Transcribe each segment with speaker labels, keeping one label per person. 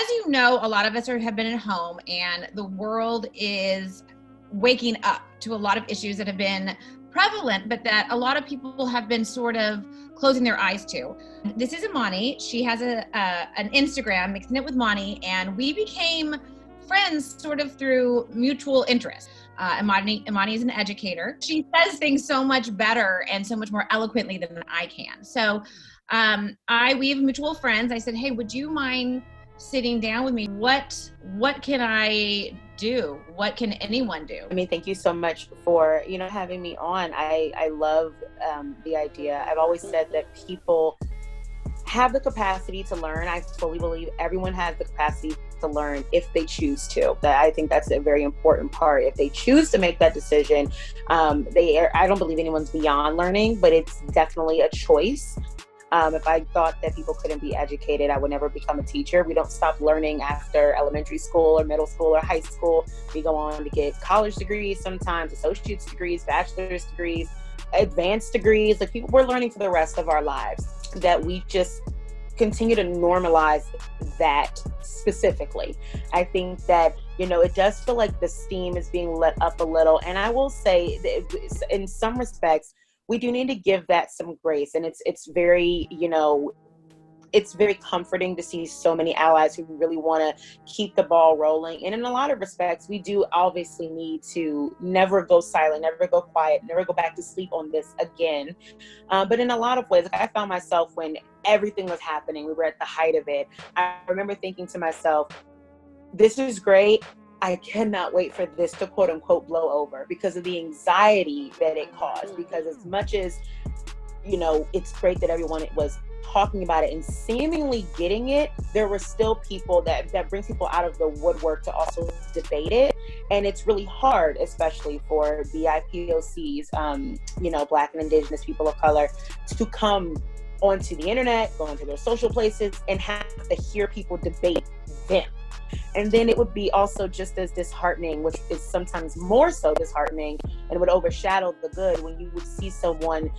Speaker 1: as you know, a lot of us have been at home, and the world is waking up to a lot of issues that have been prevalent, but that a lot of people have been sort of closing their eyes to. This is Imani. She has an Instagram, Mixing It with Imani, and we became friends sort of through mutual interest. Imani is an educator. She says things so much better and so much more eloquently than I can. So we have mutual friends. I said, hey, would you mind sitting down with me? What can I do? What can anyone do?
Speaker 2: I mean, thank you so much for, having me on. I love the idea. I've always said that people have the capacity to learn. I fully believe everyone has the capacity to learn if they choose to. I think that's a very important part. If they choose to make that decision, I don't believe anyone's beyond learning, but it's definitely a choice. If I thought that people couldn't be educated, I would never become a teacher. We don't stop learning after elementary school or middle school or high school. We go on to get college degrees, sometimes associate's degrees, bachelor's degrees, advanced degrees. Like, we're learning for the rest of our lives, that we just continue to normalize that specifically. I think that, it does feel like the steam is being let up a little. And I will say that in some respects, we do need to give that some grace. And it's very, it's very comforting to see so many allies who really want to keep the ball rolling. And in a lot of respects, we do obviously need to never go silent, never go quiet, never go back to sleep on this again. But in a lot of ways, I found myself, when everything was happening, we were at the height of it, I remember thinking to myself, this is great. I cannot wait for this to quote unquote blow over, because of the anxiety that it caused. Because as much as, it's great that everyone was talking about it and seemingly getting it, there were still people that brings people out of the woodwork to also debate it. And it's really hard, especially for BIPOCs, Black and Indigenous people of color, to come onto the internet, go into their social places, and have to hear people debate them. And then it would be also just as disheartening, which is sometimes more so disheartening, and would overshadow the good, when you would see someone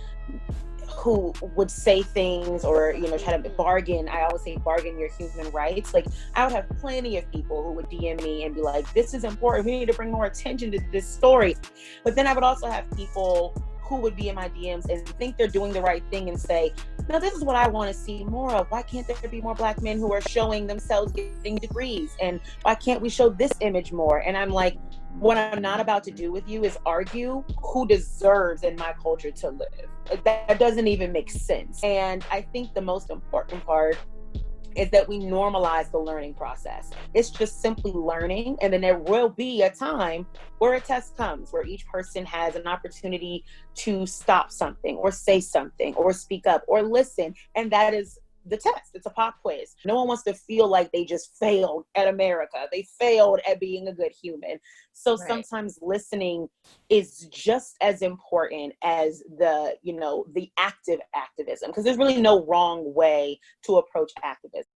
Speaker 2: who would say things or, try to bargain. I always say bargain your human rights. Like, I would have plenty of people who would DM me and be like, this is important. We need to bring more attention to this story. But then I would also have people who would be in my DMs and think they're doing the right thing and say, no, this is what I want to see more of. Why can't there be more Black men who are showing themselves getting degrees? And why can't we show this image more? And I'm like, what I'm not about to do with you is argue who deserves in my culture to live. That doesn't even make sense. And I think the most important part is that we normalize the learning process. It's just simply learning. And then there will be a time where a test comes, where each person has an opportunity to stop something or say something or speak up or listen. And that is the test. It's a pop quiz. No one wants to feel like they just failed at America. They failed at being a good human. So right. Sometimes listening is just as important as the active activism, because there's really no wrong way to approach activism.